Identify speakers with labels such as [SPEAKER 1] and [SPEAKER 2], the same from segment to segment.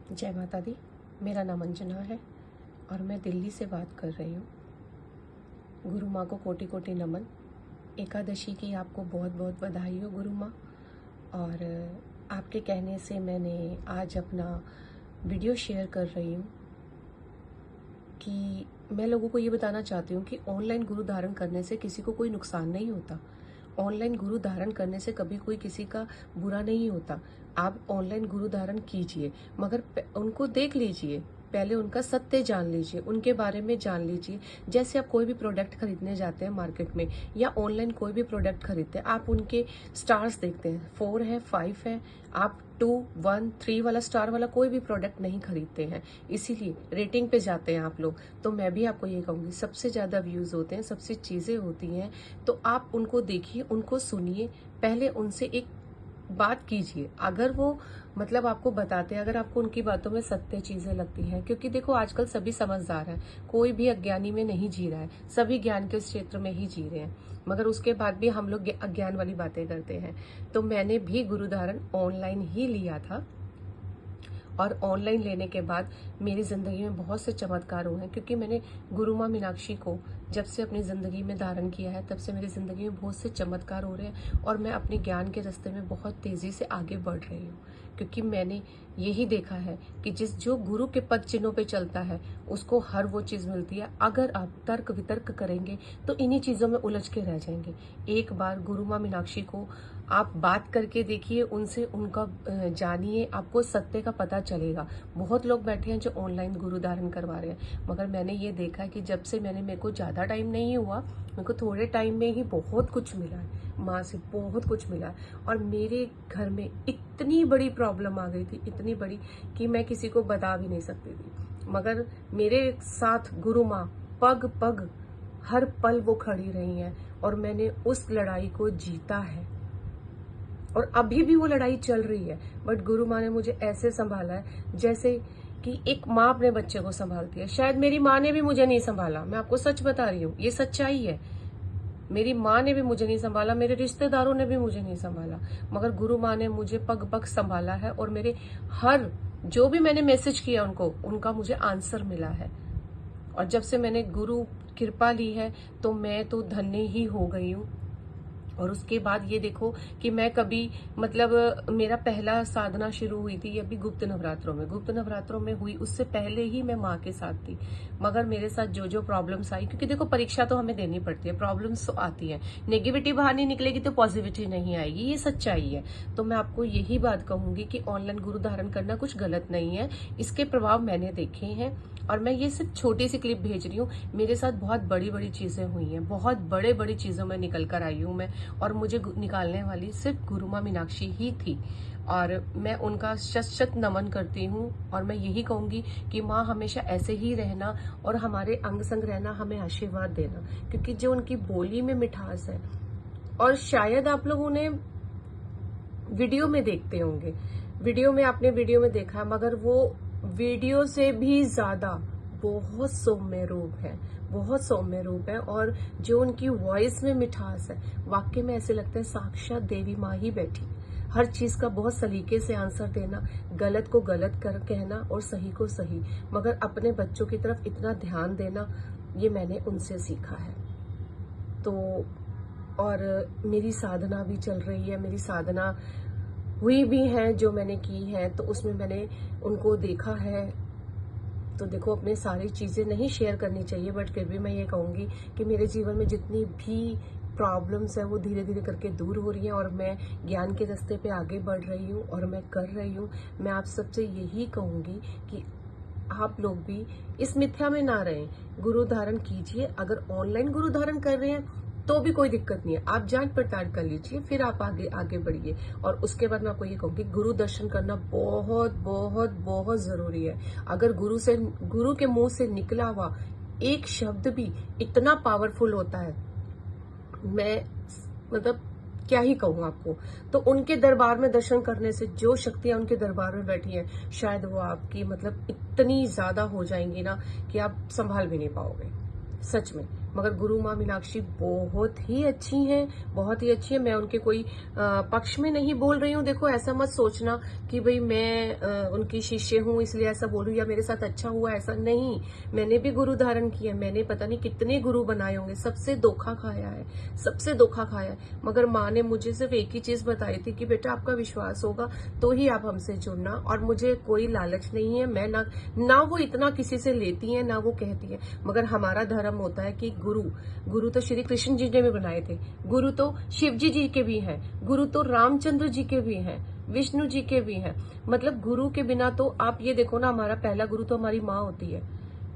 [SPEAKER 1] जय माता दी। मेरा नाम अंजना है और मैं दिल्ली से बात कर रही हूँ। गुरु माँ को कोटि कोटि नमन। एकादशी की आपको बहुत बहुत बधाई हो गुरु माँ। और आपके कहने से मैंने आज अपना वीडियो शेयर कर रही हूँ कि मैं लोगों को ये बताना चाहती हूँ कि ऑनलाइन गुरु धारण करने से किसी को कोई नुकसान नहीं होता। ऑनलाइन गुरु धारण करने से कभी कोई किसी का बुरा नहीं होता। आप ऑनलाइन गुरु धारण कीजिए, मगर उनको देख लीजिए, पहले उनका सत्य जान लीजिए, उनके बारे में जान लीजिए। जैसे आप कोई भी प्रोडक्ट खरीदने जाते हैं मार्केट में या ऑनलाइन कोई भी प्रोडक्ट खरीदते हैं, आप उनके स्टार्स देखते हैं, 4 है, 5 है, आप 2, 1, 3 वाला स्टार वाला कोई भी प्रोडक्ट नहीं खरीदते हैं। इसीलिए रेटिंग पे जाते हैं आप लोग। तो मैं भी आपको ये कहूंगी, सबसे ज्यादा व्यूज होते हैं, सबसे चीजें होती हैं, तो आप उनको देखिए, उनको सुनिए, पहले उनसे एक बात कीजिए। अगर वो मतलब आपको बताते हैं, अगर आपको उनकी बातों में सत्य चीजें लगती हैं, क्योंकि देखो आजकल सभी समझदार हैं, कोई भी अज्ञानी में नहीं जी रहा है, सभी ज्ञान के क्षेत्र में ही जी रहे हैं, मगर उसके बाद भी हम लोग अज्ञान वाली बातें करते हैं। तो मैंने भी गुरु धारण ऑनलाइन ही लिया था और ऑनलाइन लेने के बाद मेरी जिंदगी में बहुत से चमत्कार हुए हैं, क्योंकि मैंने गुरु माँ मीनाक्षी को जब से अपनी जिंदगी में धारण किया है, तब से मेरी जिंदगी में बहुत से चमत्कार हो रहे हैं और मैं अपने ज्ञान के रास्ते में बहुत तेजी से आगे बढ़ रही हूँ। क्योंकि मैंने यही देखा है कि जो गुरु के पद चिन्हों पे चलता है उसको हर वो चीज मिलती है। अगर आप तर्क वितर्क करेंगे तो इन्हीं चीजों में उलझ के रह जाएंगे। एक बार गुरु माँ मीनाक्षी को आप बात करके देखिए, उनसे उनका जानिए, आपको सत्य का पता चलेगा। बहुत लोग बैठे हैं जो ऑनलाइन गुरु धारण करवा रहे हैं, मगर मैंने ये देखा है कि जब से मेरे को ज्यादा टाइम नहीं हुआ, मेरे को थोड़े टाइम में ही बहुत कुछ मिला है, माँ से बहुत कुछ मिला है। और मेरे घर में इतनी बड़ी प्रॉब्लम आ गई थी, इतनी बड़ी कि मैं किसी को बता भी नहीं सकती थी, मगर मेरे साथ गुरु माँ पग पग हर पल वो खड़ी रही हैं और मैंने उस लड़ाई को जीता है और अभी भी वो लड़ाई चल रही है। बट गुरु माँ ने मुझे ऐसे संभाला है जैसे कि एक माँ अपने बच्चे को संभालती है। शायद मेरी माँ ने भी मुझे नहीं संभाला, मैं आपको सच बता रही हूँ, ये सच्चाई है। मेरी माँ ने भी मुझे नहीं संभाला, मेरे रिश्तेदारों ने भी मुझे नहीं संभाला, मगर गुरु माँ ने मुझे पग पग संभाला है और मेरे हर जो भी मैंने मैसेज किया उनको, उनका मुझे आंसर मिला है। और जब से मैंने गुरु कृपा ली है तो मैं तो धन्य ही हो गई हूँ। और उसके बाद ये देखो कि मैं कभी मतलब मेरा पहला साधना शुरू हुई थी अभी गुप्त नवरात्रों में हुई। उससे पहले ही मैं माँ के साथ थी, मगर मेरे साथ जो जो प्रॉब्लम्स आई, क्योंकि देखो परीक्षा तो हमें देनी पड़ती है, प्रॉब्लम्स तो आती है, नेगेटिविटी बाहर नहीं निकलेगी तो पॉजिटिविटी नहीं आएगी, ये सच्चाई है। तो मैं आपको यही बात कहूंगी कि ऑनलाइन गुरु धारण करना कुछ गलत नहीं है, इसके प्रभाव मैंने देखे हैं और मैं ये सिर्फ छोटी सी क्लिप भेज रही हूँ। मेरे साथ बहुत बड़ी बड़ी चीजें हुई हैं, बहुत बड़े बड़ी चीजों में निकल कर आई हूँ मैं, और मुझे निकालने वाली सिर्फ गुरु माँ मीनाक्षी ही थी और मैं उनका शत शत नमन करती हूँ। और मैं यही कहूंगी कि माँ हमेशा ऐसे ही रहना और हमारे अंग संग रहना, हमें आशीर्वाद देना, क्योंकि जो उनकी बोली में मिठास है, और शायद आप लोग उन्हें वीडियो में देखते होंगे, आपने वीडियो में देखा, मगर वो वीडियो से भी ज्यादा बहुत सौम्य रूप है, बहुत सौम्य रूप है। और जो उनकी वॉइस में मिठास है, वाकई में ऐसे लगता है साक्षात देवी माँ ही बैठी। हर चीज का बहुत सलीके से आंसर देना, गलत को गलत कर कहना और सही को सही, मगर अपने बच्चों की तरफ इतना ध्यान देना, ये मैंने उनसे सीखा है। तो और मेरी साधना भी चल रही है, मेरी साधना हुई भी है जो मैंने की है, तो उसमें मैंने उनको देखा है। तो देखो अपने सारी चीजें नहीं शेयर करनी चाहिए, बट फिर भी मैं ये कहूंगी कि मेरे जीवन में जितनी भी प्रॉब्लम्स है वो धीरे धीरे करके दूर हो रही हैं और मैं ज्ञान के रास्ते पे आगे बढ़ रही हूँ और मैं कर रही हूँ। मैं आप सबसे यही कहूंगी कि आप लोग भी इस मिथ्या में ना रहें, गुरु धारण कीजिए। अगर ऑनलाइन गुरु धारण कर रहे हैं तो भी कोई दिक्कत नहीं है, आप जांच पड़ताल कर लीजिए, फिर आप आगे आगे बढ़िए। और उसके बाद मैं आपको ये कहूंगी, गुरु दर्शन करना बहुत बहुत बहुत जरूरी है। अगर गुरु के मुंह से निकला हुआ एक शब्द भी इतना पावरफुल होता है, मैं मतलब क्या ही कहूँ आपको। तो उनके दरबार में दर्शन करने से जो शक्तियां उनके दरबार में बैठी हैं, शायद वो आपकी मतलब इतनी ज्यादा हो जाएंगी ना कि आप संभाल भी नहीं पाओगे, सच में। मगर गुरु माँ मीनाक्षी बहुत ही अच्छी हैं, बहुत ही अच्छी है। मैं उनके कोई पक्ष में नहीं बोल रही हूँ। देखो, ऐसा मत सोचना कि भाई मैं उनकी शिष्य हूँ इसलिए ऐसा बोलूँ या मेरे साथ अच्छा हुआ, ऐसा नहीं। मैंने भी गुरु धारण किया, मैंने पता नहीं कितने गुरु बनाए होंगे, सबसे धोखा खाया है, सबसे धोखा खाया है। मगर माँ ने मुझे सिर्फ एक ही चीज बताई थी कि बेटा आपका विश्वास होगा तो ही आप हमसे जुड़ना, और मुझे कोई लालच नहीं है। मैं ना वो इतना किसी से लेती है ना वो कहती है, मगर हमारा धर्म होता है कि गुरु तो श्री कृष्ण जी ने भी बनाए थे, गुरु तो शिव जी के भी हैं, गुरु तो रामचंद्र जी के भी हैं, विष्णु जी के भी हैं। मतलब गुरु के बिना तो आप ये देखो ना, हमारा पहला गुरु तो हमारी माँ होती है,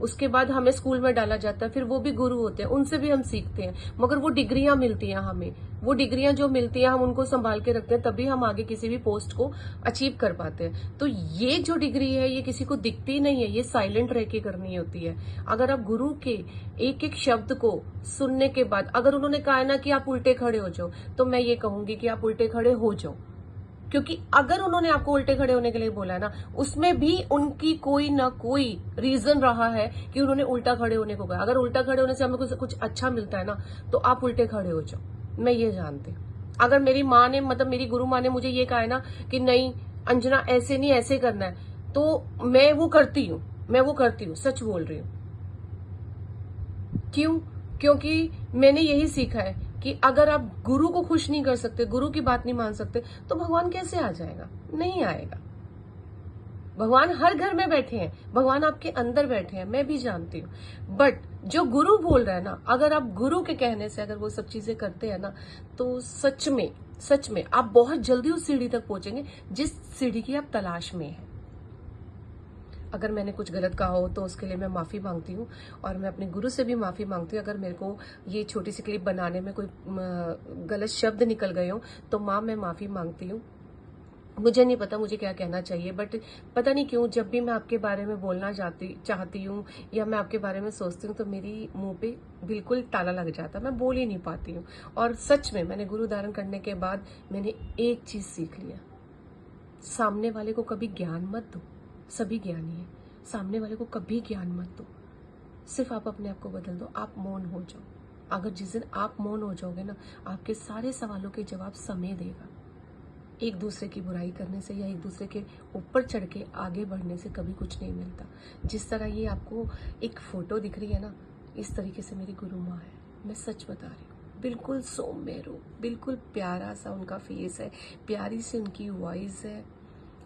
[SPEAKER 1] उसके बाद हमें स्कूल में डाला जाता है, फिर वो भी गुरु होते हैं, उनसे भी हम सीखते हैं। मगर वो डिग्रियां मिलती हैं हमें, वो डिग्रियां जो मिलती हैं हम उनको संभाल के रखते हैं, तभी हम आगे किसी भी पोस्ट को अचीव कर पाते हैं। तो ये जो डिग्री है ये किसी को दिखती नहीं है, ये साइलेंट रह के करनी होती है। अगर आप गुरु के एक एक शब्द को सुनने के बाद, अगर उन्होंने कहा ना कि आप उल्टे खड़े हो जाओ, तो मैं ये कहूंगी कि आप उल्टे खड़े हो जाओ। क्योंकि अगर उन्होंने आपको उल्टे खड़े होने के लिए बोला है ना, उसमें भी उनकी कोई ना कोई रीजन रहा है कि उन्होंने उल्टा खड़े होने को कहा। अगर उल्टा खड़े होने से हमें कुछ अच्छा मिलता है ना, तो आप उल्टे खड़े हो जाओ, मैं ये जानती हूँ। अगर मेरी माँ ने, मतलब मेरी गुरु माँ ने मुझे ये कहा है ना कि नहीं अंजना ऐसे नहीं ऐसे करना है, तो मैं वो करती हूँ, मैं वो करती हूँ, सच बोल रही हूँ। क्यों? क्योंकि मैंने यही सीखा है कि अगर आप गुरु को खुश नहीं कर सकते, गुरु की बात नहीं मान सकते, तो भगवान कैसे आ जाएगा? नहीं आएगा। भगवान हर घर में बैठे हैं, भगवान आपके अंदर बैठे हैं, मैं भी जानती हूँ। बट जो गुरु बोल रहा है ना, अगर आप गुरु के कहने से अगर वो सब चीजें करते हैं ना, तो सच में आप बहुत जल्दी उस सीढ़ी तक पहुंचेंगे जिस सीढ़ी की आप तलाश में हैं। अगर मैंने कुछ गलत कहा हो तो उसके लिए मैं माफ़ी मांगती हूँ, और मैं अपने गुरु से भी माफ़ी मांगती हूँ। अगर मेरे को ये छोटी सी क्लिप बनाने में कोई गलत शब्द निकल गए हो तो माँ मैं माफ़ी मांगती हूँ। मुझे नहीं पता मुझे क्या कहना चाहिए, बट पता नहीं क्यों जब भी मैं आपके बारे में बोलना चाहती हूँ या मैं आपके बारे में सोचती हूँ तो मेरी मुंह पे बिल्कुल ताला लग जाता, मैं बोल ही नहीं पाती हूँ। और सच में मैंने गुरु धारण करने के बाद मैंने एक चीज़ सीख लिया, सामने वाले को कभी ज्ञान मत दो, सभी ज्ञानी है, सामने वाले को कभी ज्ञान मत दो, सिर्फ आप अपने आप को बदल दो, आप मौन हो जाओ। अगर जिस दिन आप मौन हो जाओगे ना, आपके सारे सवालों के जवाब समय देगा। एक दूसरे की बुराई करने से या एक दूसरे के ऊपर चढ़ के आगे बढ़ने से कभी कुछ नहीं मिलता। जिस तरह ये आपको एक फोटो दिख रही है ना, इस तरीके से मेरी गुरु माँ है, मैं सच बता रही हूँ। बिल्कुल सौम्य रूप, बिल्कुल प्यारा सा उनका फेस है, प्यारी सी उनकी वॉइस है,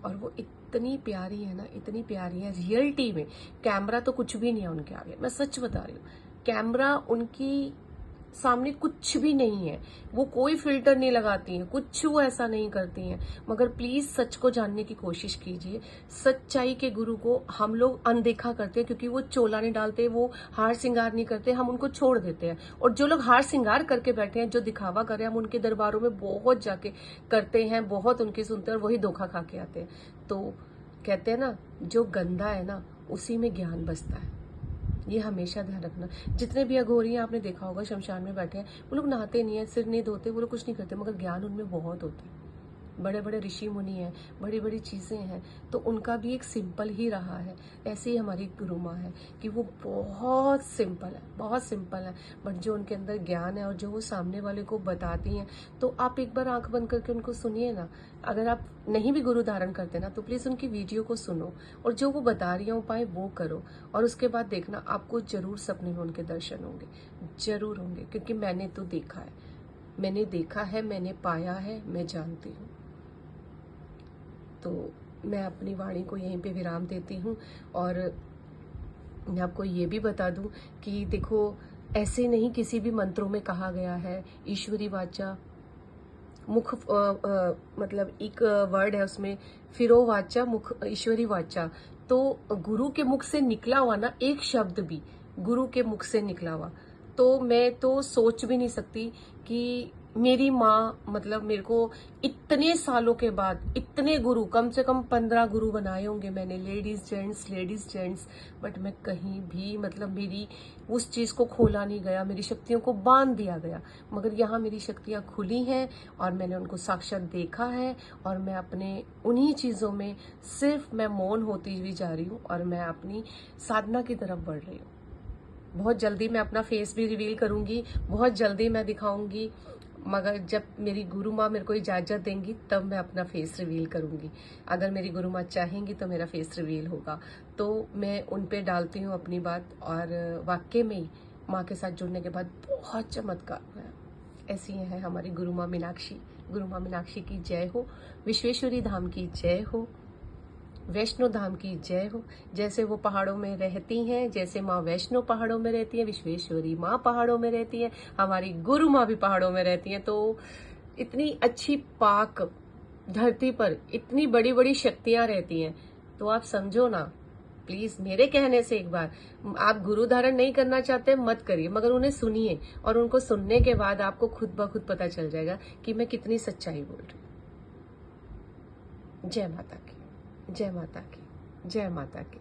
[SPEAKER 1] और वो इतनी प्यारी है ना, इतनी प्यारी है। रियलिटी में कैमरा तो कुछ भी नहीं है उनके आगे, मैं सच बता रही हूँ। कैमरा उनकी सामने कुछ भी नहीं है, वो कोई फिल्टर नहीं लगाती हैं, कुछ वो ऐसा नहीं करती हैं। मगर प्लीज सच को जानने की कोशिश कीजिए। सच्चाई के गुरु को हम लोग अनदेखा करते हैं क्योंकि वो चोला नहीं डालते, वो हार श्रृंगार नहीं करते, हम उनको छोड़ देते हैं। और जो लोग हार श्रृंगार करके बैठे हैं, जो दिखावा कर रहे हैं, हम उनके दरबारों में बहुत जाके करते हैं, बहुत उनकी सुनते हैं और वही धोखा खा के आते हैं। तो कहते हैं ना, जो गंदा है ना उसी में ज्ञान बसता है, ये हमेशा ध्यान रखना। जितने भी अघोरी हैं आपने देखा होगा शमशान में बैठे हैं, वो लोग नहाते नहीं है, सिर नहीं धोते, वो लोग कुछ नहीं करते, मगर ज्ञान उनमें बहुत होता है। बड़े बड़े ऋषि मुनि हैं, बड़ी बड़ी चीज़ें हैं, तो उनका भी एक सिंपल ही रहा है। ऐसे ही हमारी गुरु माँ है कि वो बहुत सिंपल है, बहुत सिंपल है, बट जो उनके अंदर ज्ञान है और जो वो सामने वाले को बताती हैं, तो आप एक बार आंख बंद करके उनको सुनिए ना। अगर आप नहीं भी गुरु धारण करते ना, तो प्लीज़ उनकी वीडियो को सुनो और जो वो बता रही हैं उपाय वो करो, और उसके बाद देखना आपको जरूर सपने में उनके दर्शन होंगे, जरूर होंगे। क्योंकि मैंने तो देखा है, मैंने देखा है, मैंने पाया है, मैं जानती हूँ। तो मैं अपनी वाणी को यहीं पे विराम देती हूँ, और मैं आपको ये भी बता दूं कि देखो, ऐसे नहीं किसी भी मंत्रों में कहा गया है ईश्वरी वाचा, मुख मतलब एक वर्ड है उसमें, फिरो वाचा मुख ईश्वरी वाचा। तो गुरु के मुख से निकला हुआ ना एक शब्द भी, गुरु के मुख से निकला हुआ, तो मैं तो सोच भी नहीं सकती कि मेरी माँ, मतलब मेरे को इतने सालों के बाद इतने गुरु, कम से कम 15 गुरु बनाए होंगे मैंने, लेडीज जेंट्स, बट मैं कहीं भी, मतलब मेरी उस चीज को खोला नहीं गया, मेरी शक्तियों को बांध दिया गया। मगर यहाँ मेरी शक्तियां खुली हैं और मैंने उनको साक्षात देखा है, और मैं अपने उन्हीं चीजों में सिर्फ मैं मौन होती हुई जा रही हूँ और मैं अपनी साधना की तरफ बढ़ रही हूँ। बहुत जल्दी मैं अपना फेस भी रिवील करूंगी, बहुत जल्दी मैं दिखाऊंगी, मगर जब मेरी गुरु माँ मेरे को इजाज़त देंगी तब मैं अपना फेस रिवील करूंगी। अगर मेरी गुरु माँ चाहेंगी तो मेरा फेस रिवील होगा। तो मैं उन पे डालती हूँ अपनी बात, और वाकई में ही माँ के साथ जुड़ने के बाद बहुत चमत्कार हुआ। ऐसी है हमारी गुरु माँ मीनाक्षी। गुरु माँ मीनाक्षी की जय हो, विश्वेश्वरी धाम की जय हो, वैष्णो धाम की जय हो। जैसे वो पहाड़ों में रहती हैं, जैसे माँ वैष्णो पहाड़ों में रहती है, विश्वेश्वरी माँ पहाड़ों में रहती है, हमारी गुरु माँ भी पहाड़ों में रहती हैं। तो इतनी अच्छी पाक धरती पर इतनी बड़ी बड़ी शक्तियां रहती हैं। तो आप समझो ना, प्लीज मेरे कहने से एक बार, आप गुरु धारण नहीं करना चाहते मत करिए, मगर उन्हें सुनिए, और उनको सुनने के बाद आपको खुद ब खुद पता चल जाएगा कि मैं कितनी सच्चाई बोल रही हूँ। जय माता की, जय माता की, जय माता की।